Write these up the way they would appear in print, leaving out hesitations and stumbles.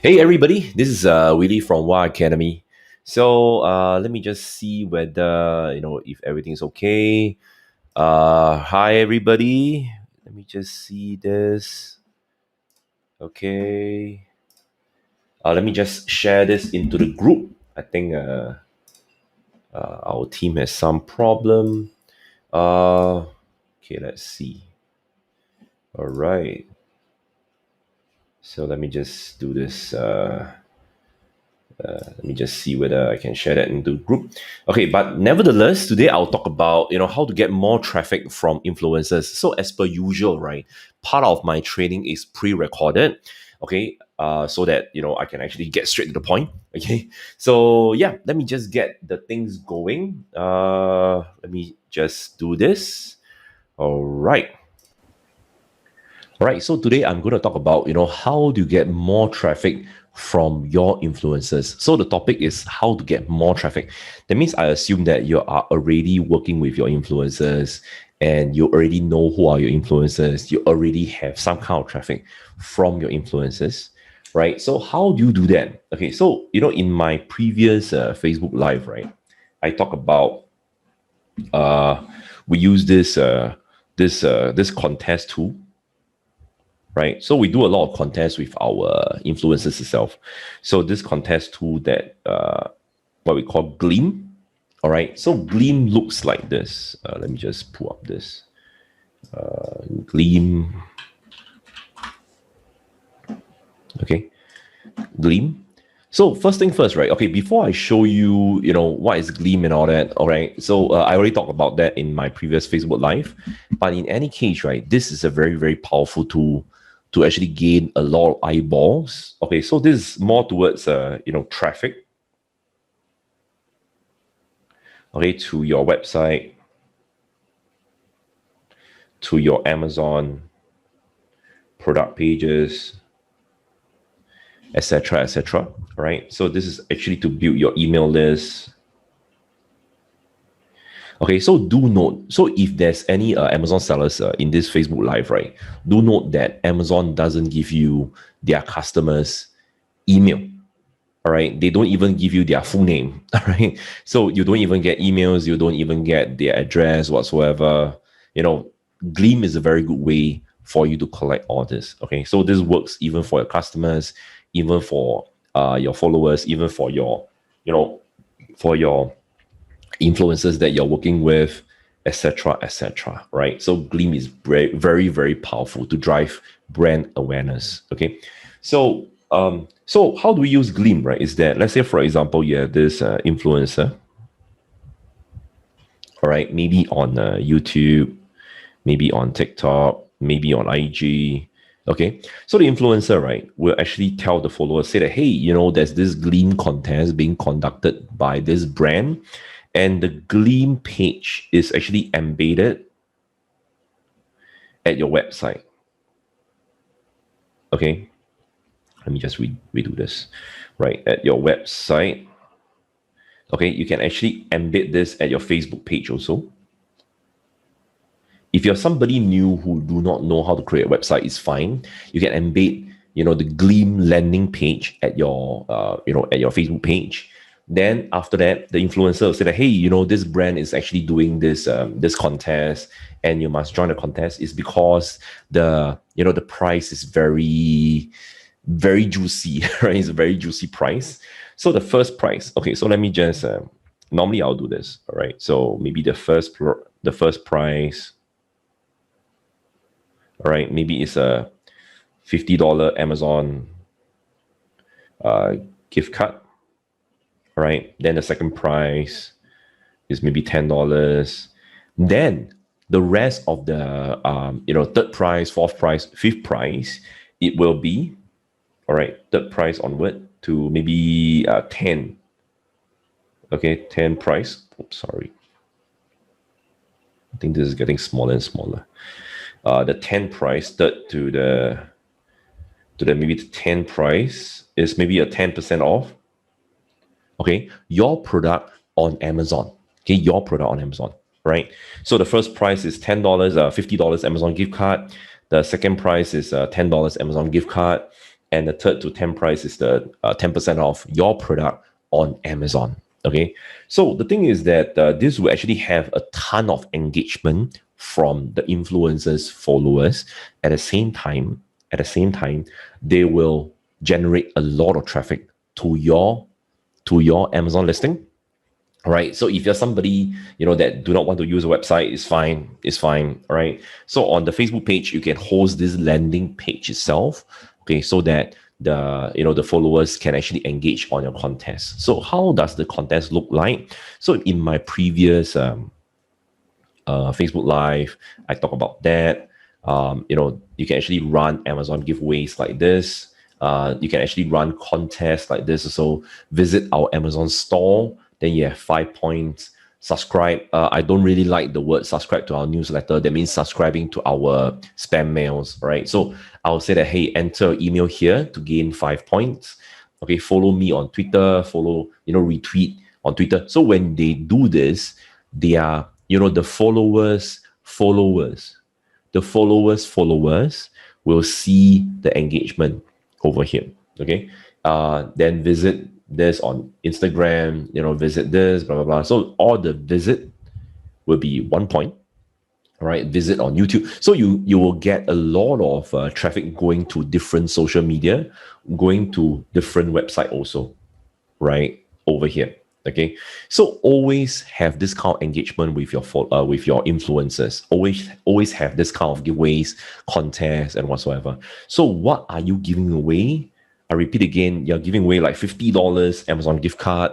Hey everybody, this is Willy from Wa Academy. So let me just see whether if everything's okay. Hi everybody. Let me just see this. Okay. Let me just share this into the group. I think our team has some problem. Okay, let's see. All right. So let me just do this. Let me just see whether I can share that into group. Okay, but nevertheless, today I'll talk about how to get more traffic from influencers. So as per usual, right? Part of my training is pre-recorded. Okay, so that I can actually get straight to the point. Okay, so yeah, let me just get the things going. Let me just do this. All right. All right, so today I'm going to talk about, how do you get more traffic from your influencers. So the topic is how to get more traffic. That means I assume that you are already working with your influencers and you already know who are your influencers. You already have some kind of traffic from your influencers, right? So how do you do that? Okay, so, in my previous Facebook Live, right, I talk about we use this contest tool, right? So we do a lot of contests with our influencers itself. So this contest tool that what we call Gleam, all right? So Gleam looks like this. Let me just pull up this. Gleam, okay, Gleam. So first thing first, right? Okay, before I show you, what is Gleam and all that, all right? So I already talked about that in my previous Facebook Live. But in any case, right, this is a very, very powerful tool to actually gain a lot of eyeballs. Okay, so this is more towards, traffic, okay, to your website, to your Amazon product pages, etc., etc. Right? So this is actually to build your email list. Okay, so do note. So if there's any Amazon sellers in this Facebook Live, right, do note that Amazon doesn't give you their customers' email. All right, they don't even give you their full name. All right, so you don't even get emails. You don't even get their address whatsoever. Gleam is a very good way for you to collect all this. Okay, so this works even for your customers, even for your followers, even for your, for your influencers that you're working with, etc., etc. Right? So Gleam is very, very, very powerful to drive brand awareness. Okay, so how do we use Gleam? Right? Is that, let's say for example you have this influencer, all right, maybe on YouTube, maybe on TikTok, maybe on IG. Okay, so the influencer, right, will actually tell the followers, say that, hey, there's this Gleam contest being conducted by this brand, and the Gleam page is actually embedded at your website. Okay, let me just redo this. Right, at your website. Okay, you can actually embed this at your Facebook page also. If you're somebody new who do not know how to create a website, it's fine. You can embed, the Gleam landing page at your, at your Facebook page. Then after that, the influencer will say that, hey, this brand is actually doing this this contest, and you must join the contest. Is because the the price is very, very juicy, right? It's a very juicy price. So the first price, okay. So let me just normally I'll do this, all right. So maybe the first price. All right, maybe it's a $50 Amazon gift card. All right, then the second price is maybe $10. Then the rest of the third price, fourth price, fifth price, it will be, all right, third price onward to maybe 10. Okay, 10 price. Oops, sorry. I think this is getting smaller and smaller. The 10 price, third to the maybe the 10 price is maybe a 10% off. Okay, your product on Amazon. Okay, your product on Amazon, right? So the first price is $10, $50 Amazon gift card. The second price is $10 Amazon gift card. and the third to 10 price is the 10% off your product on Amazon. Okay, so the thing is that this will actually have a ton of engagement from the influencers, followers. At the same time, they will generate a lot of traffic to your Amazon listing. All right. So if you're somebody, that do not want to use a website, it's fine. All right. So on the Facebook page, you can host this landing page itself. Okay. So that the followers can actually engage on your contest. So how does the contest look like? So in my previous Facebook Live, I talk about that. You can actually run Amazon giveaways like this. You can actually run contests like this. So visit our Amazon store. Then you have 5 points. Subscribe. I don't really like the word subscribe to our newsletter. That means subscribing to our spam mails, right? So I'll say that, hey, enter email here to gain 5 points. Okay, follow me on Twitter, retweet on Twitter. So when they do this, they are, the followers will see the engagement over here. Okay. Then visit this on Instagram, visit this, blah, blah, blah. So all the visit will be 1 point. All right. Visit on YouTube. So you will get a lot of traffic going to different social media, going to different website also, right? Over here. Okay, so always have this kind of engagement with your influencers. Always have this kind of giveaways, contests, and whatsoever. So what are you giving away? I repeat again, you're giving away like $50 Amazon gift card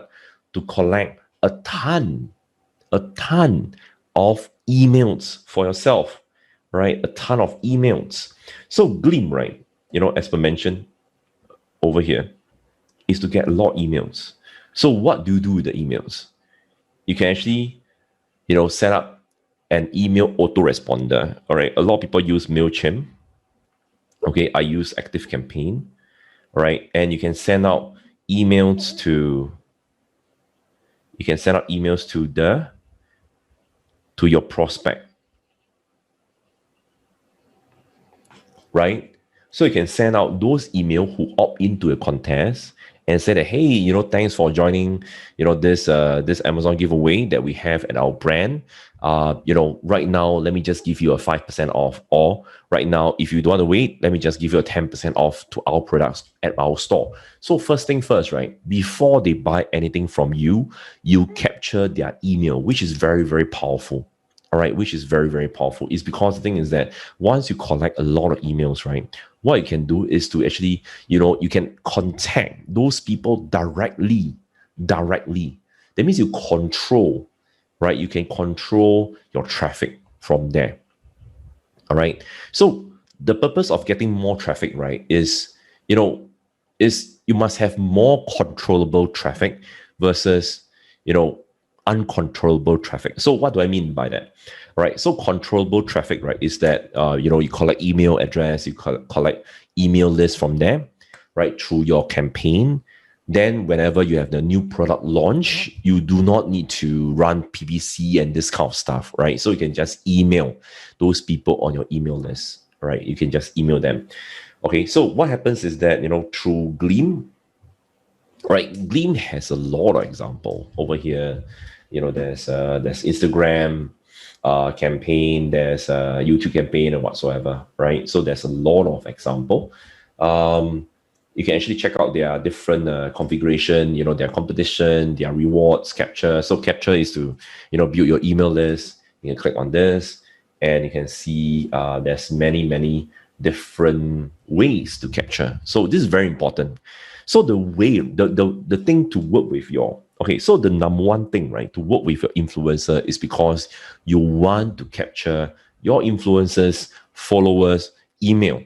to collect a ton of emails for yourself, right? A ton of emails. So Gleam, right? As per mentioned over here, is to get a lot of emails. So what do you do with the emails? You can actually, set up an email autoresponder. All right. A lot of people use MailChimp. Okay. I use ActiveCampaign. All right. And you can send out emails to your prospect. Right. So you can send out those emails who opt into a contest and say that, hey, thanks for joining, this Amazon giveaway that we have at our brand. Right now, let me just give you a 5% off. Or right now, if you don't want to wait, let me just give you a 10% off to our products at our store. So first thing first, right? Before they buy anything from you, you capture their email, which is very, very powerful. All right, which is very, very powerful. It's because the thing is that once you collect a lot of emails, right, what you can do is to actually, you can contact those people directly. That means you control, right? You can control your traffic from there. All right. So the purpose of getting more traffic, right, is you must have more controllable traffic versus, uncontrollable traffic. So what do I mean by that? Right. So controllable traffic, right, is that you collect email address, you collect email list from there, right, through your campaign. Then whenever you have the new product launch, you do not need to run PPC and this kind of stuff, right? So you can just email those people on your email list, right? You can just email them. Okay. So what happens is that, through Gleam, right? Gleam has a lot of example over here. There's Instagram campaign, there's YouTube campaign and whatsoever, right? So there's a lot of example. You can actually check out their different configuration, their competition, their rewards, capture. So capture is to, build your email list. You can click on this and you can see there's many different ways to capture. So this is very important. So the thing to work with so the number one thing, right, to work with your influencer is because you want to capture your influencers, followers, email.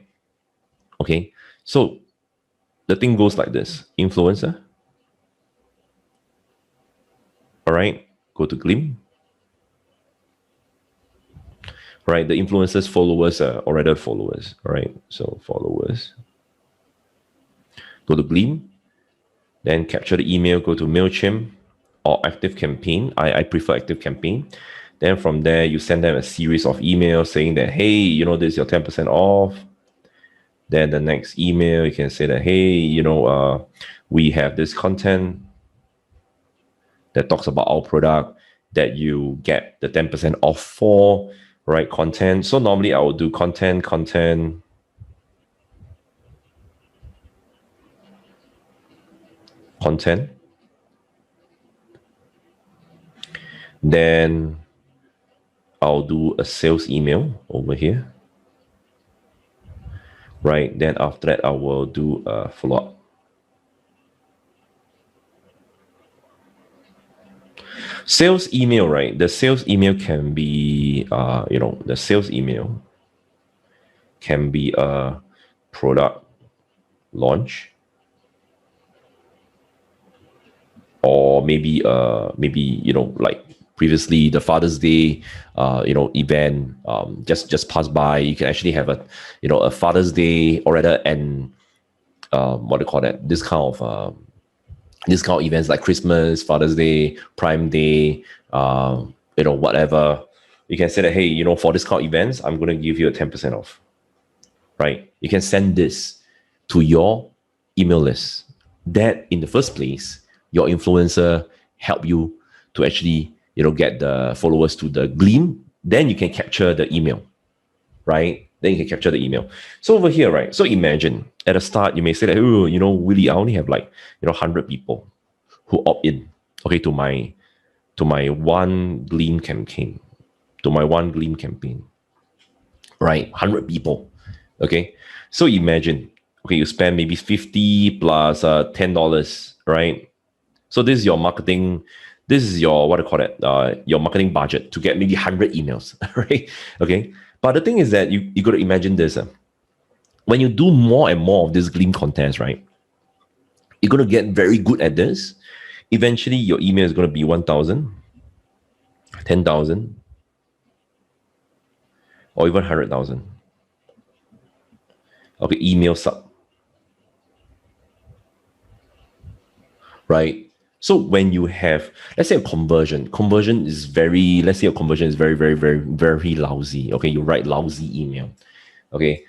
Okay. So the thing goes like this: influencer. All right. Go to Gleam. All right. The influencers, followers are already followers. All right. So followers. Go to Gleam. Then capture the email, go to MailChimp or ActiveCampaign. I prefer ActiveCampaign. Then from there, you send them a series of emails saying that, hey, this is your 10% off. Then the next email, you can say that, hey, we have this content that talks about our product that you get the 10% off for, right? Content. So normally I will do content. Then I'll do a sales email over here, right? Then after that, I will do a follow-up. Sales email, right? The sales email can be, the sales email can be a product launch, or maybe like previously the Father's Day event just passed by. You can actually have a Father's Day, or rather an what do you call that, this kind of events like Christmas, Father's Day, Prime Day, whatever. You can say that, hey, for this kind of events, I'm going to give you a 10% off, right? You can send this to your email list. That in the first place, your influencer help you to actually, get the followers to the gleam. Then you can capture the email, right? Then you can capture the email. So over here, right? So imagine at the start, you may say that, oh, Willy, I only have 100 people who opt in, okay, to my one gleam campaign, right? 100 people, okay? So imagine, okay, you spend maybe 50 plus $10, right? So this is your marketing. This is your, what do you call it? Your marketing budget to get maybe 100 emails, right? Okay. But the thing is that you got to imagine this. When you do more and more of this gleam contests, right? You're going to get very good at this. Eventually, your email is going to be 1,000, 10,000, or even 100,000. Okay, email sub. Right? So when you have, let's say a conversion is very, very, very, very, very lousy. Okay, you write lousy email. Okay.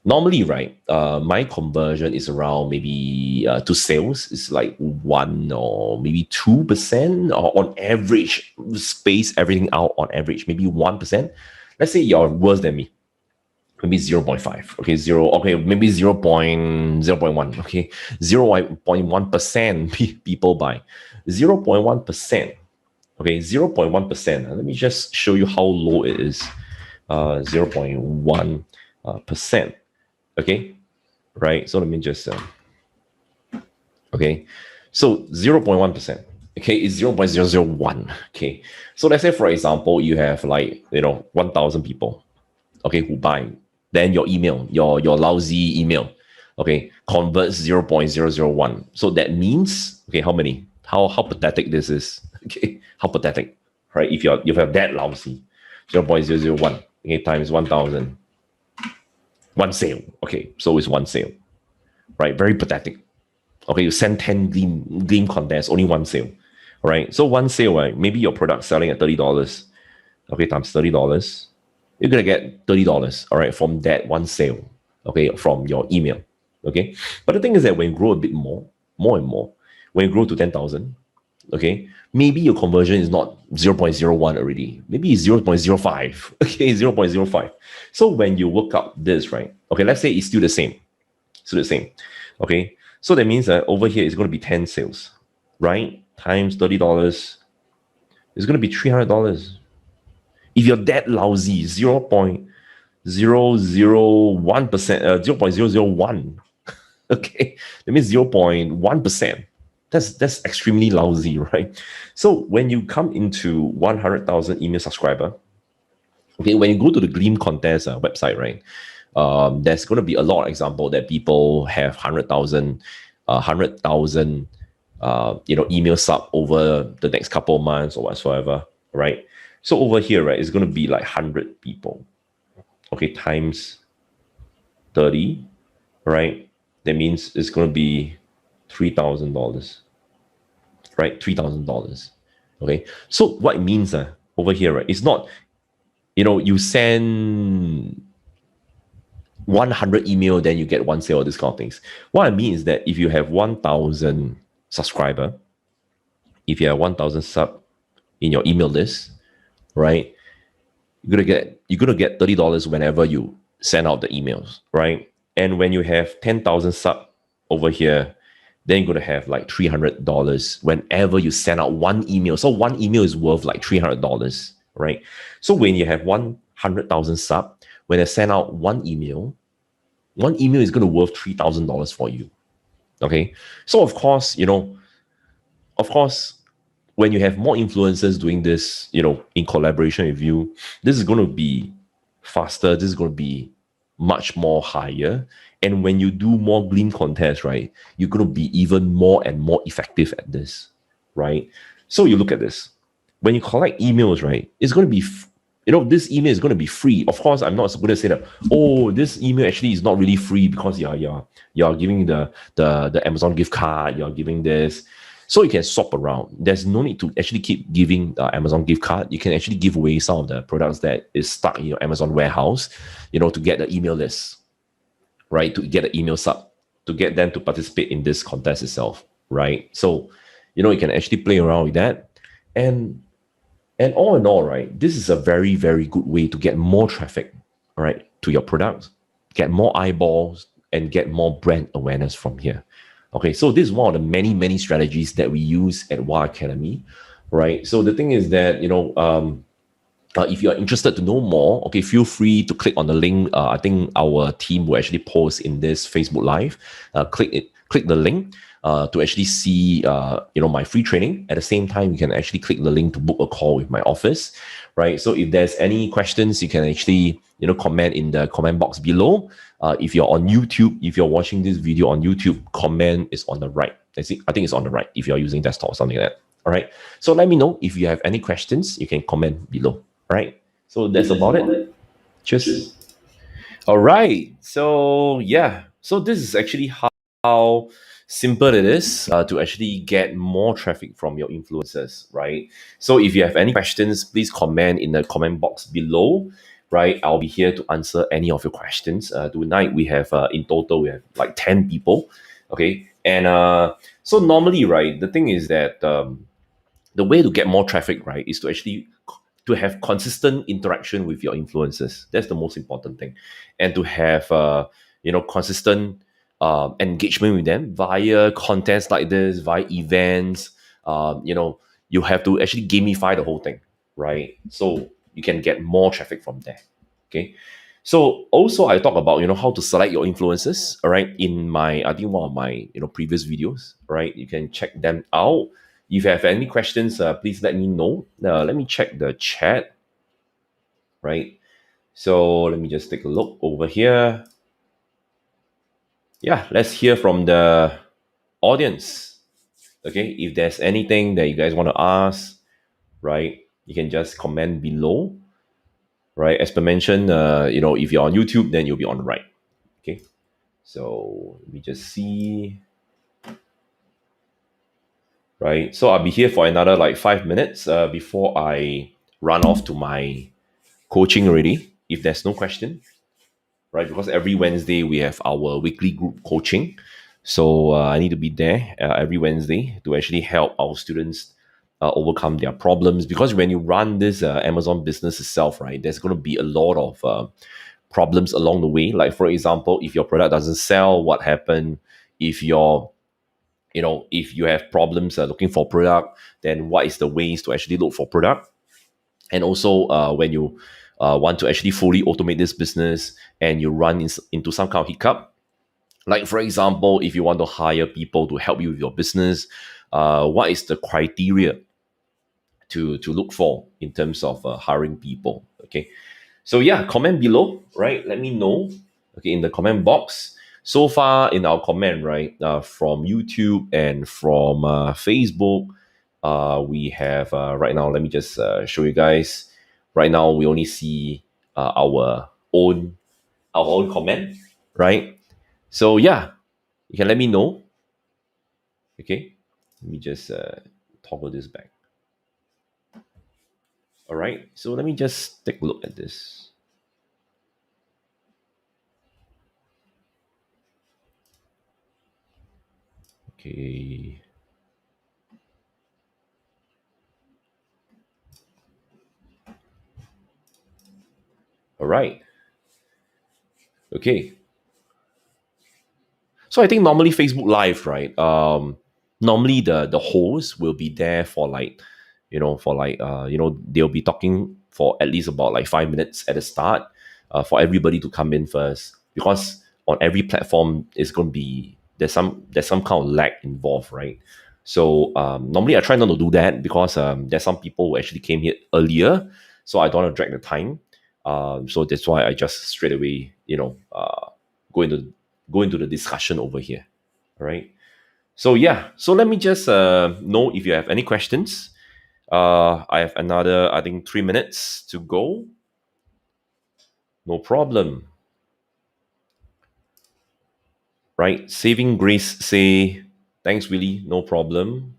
Normally, right, my conversion is around maybe to sales is like 1 or maybe 2%, or on average, space everything out on average, maybe 1%. Let's say you're worse than me. Maybe 0.5, okay, maybe 0.1, okay, 0.1% people buy, 0.1%, okay, 0.1%. Let me just show you how low it is. 0.1%, okay, right? So let me just, okay, so 0.1%, okay, is 0.001, okay. So let's say, for example, you have 1,000 people, okay, who buy. Then your email, your lousy email, okay, converts 0.001. So that means, okay, how many? How pathetic this is, okay? How pathetic, right? If you have that lousy, 0.001, okay, times 1,000, one sale, okay, so it's one sale, right? Very pathetic. Okay, you send 10 gleam contests, only one sale, right? So one sale, right? Maybe your product selling at $30, okay, times $30. You're going to get $30, all right, from that one sale, okay, from your email, okay? But the thing is that when you grow a bit more and more, when you grow to 10,000, okay, maybe your conversion is not 0.01 already. Maybe it's 0.05, okay, 0.05. So when you work out this, right, okay, let's say it's still the same, okay? So that means that over here it's going to be 10 sales, right, times $30, it's going to be $300. If you're that lousy, 0.001%, 0.001, okay, that means 0.1%. That's extremely lousy, right? So when you come into 100,000 email subscriber, okay, when you go to the Gleam contest website, right, there's going to be a lot of example that people have 100,000, email sub over the next couple of months or whatsoever, right? So over here, right, it's going to be like 100 people, okay, times 30, right? That means it's going to be $3,000, right? $3,000, okay? So what it means over here, right, it's not, you send 100 email, then you get one sale, this kind of things. What I mean is that if you have 1,000 subscriber, if you have 1,000 sub in your email list, right? You're gonna get $30 whenever you send out the emails, right? And when you have 10,000 sub over here, then you're gonna have like $300 whenever you send out one email. So one email is worth like $300, right? So when you have 100,000 sub, when I send out one email is gonna worth $3,000 for you. Okay, so of course, when you have more influencers doing this, in collaboration with you, this is going to be faster. This is going to be much more higher. And when you do more Gleam contests, right, you're going to be even more and more effective at this, right? So you look at this. When you collect emails, right, it's going to be, this email is going to be free. Of course, I'm not going to say that, oh, this email actually is not really free because you're giving the Amazon gift card, you're giving this. So you can swap around. There's no need to actually keep giving Amazon gift card. You can actually give away some of the products that is stuck in your Amazon warehouse, to get the email list, right? To get the email sub, to get them to participate in this contest itself, right? So, you can actually play around with that. And all in all, right, this is a very, very good way to get more traffic, right, to your products, get more eyeballs, and get more brand awareness from here. Okay, so this is one of the many, many strategies that we use at WA Academy, right? So the thing is that, if you're interested to know more, okay, feel free to click on the link. I think our team will actually post in this Facebook Live. Click the link to actually see, my free training. At the same time, you can actually click the link to book a call with my office, right? So if there's any questions, you can actually, comment in the comment box below. If you're on YouTube, if you're watching this video on YouTube, comment is on the right. I think it's on the right if you're using desktop or something like that. All right. So let me know if you have any questions. You can comment below. All right. So that's about it. Cheers. All right. So yeah. So this is actually how simple it is to actually get more traffic from your influencers, right? So if you have any questions, please comment in the comment box below, right? I'll be here to answer any of your questions. Tonight we have in total we have like 10 people, okay? And so normally, right, the thing is that the way to get more traffic, right, is to actually to have consistent interaction with your influencers. That's the most important thing, and to have consistent engagement with them via contents like this, via events. You have to actually gamify the whole thing, right? So you can get more traffic from there. Okay. So also I talk about how to select your influencers. All right, in my I think one of my previous videos. Right, you can check them out. If you have any questions, please let me know. Let me check the chat, right? So let me just take a look over here. Yeah, let's hear from the audience. Okay, if there's anything that you guys want to ask, right, you can just comment below, right? As per mentioned, if you're on YouTube, then you'll be on the right. Okay, so let me just see. Right, so I'll be here for another like 5 minutes before I run off to my coaching already, if there's no question, right? Because every Wednesday we have our weekly group coaching. So I need to be there every Wednesday to actually help our students overcome their problems. Because when you run this Amazon business itself, right, there's going to be a lot of problems along the way. Like, for example, if your product doesn't sell, what happened? If if you have problems looking for product, then what is the ways to actually look for product? And also, when you want to actually fully automate this business and you run into some kind of hiccup, like for example, if you want to hire people to help you with your business, what is the criteria to look for in terms of hiring people? Okay, so yeah, comment below, right? Let me know, okay, in the comment box. So far in our comment, right, from YouTube and from Facebook, we have right now. Let me just show you guys. Right now, we only see our own comment, right? So yeah, you can let me know. Okay, let me just toggle this back. All right, so let me just take a look at this. Okay. All right. Okay. So I think normally Facebook Live, right? Normally the host will be there for like, they'll be talking for at least about like 5 minutes at the start, for everybody to come in first, because on every platform it's going to be there's some kind of lag involved, right? So normally I try not to do that because there's some people who actually came here earlier, so I don't want to drag the time. So that's why I just straight away, go into go into the discussion over here. All right. So yeah. So let me just know if you have any questions. I have another, I think, 3 minutes to go. No problem. Right. Saving Grace say thanks, Willy. No problem.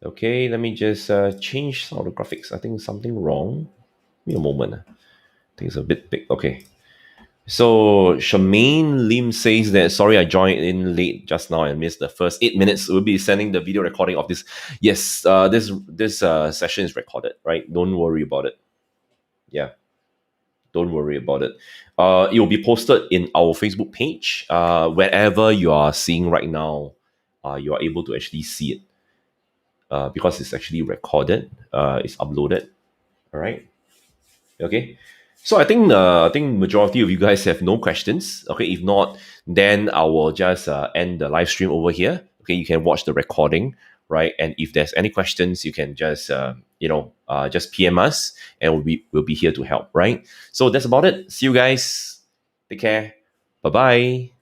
Okay. Let me just change some of the graphics. I think something wrong. Give me a moment. I think it's a bit big. Okay. So Charmaine Lim says that sorry I joined in late just now and missed the first 8 minutes. We'll be sending the video recording of this. Yes, this session is recorded, right? Don't worry about it. Yeah, don't worry about it. It will be posted in our Facebook page. Wherever you are seeing right now, you are able to actually see it because it's actually recorded. It's uploaded. All right. Okay. So I think majority of you guys have no questions. Okay, if not, then I will just end the live stream over here. Okay, you can watch the recording, right? And if there's any questions, you can just just PM us, and we'll be here to help, right? So that's about it. See you guys. Take care. Bye bye.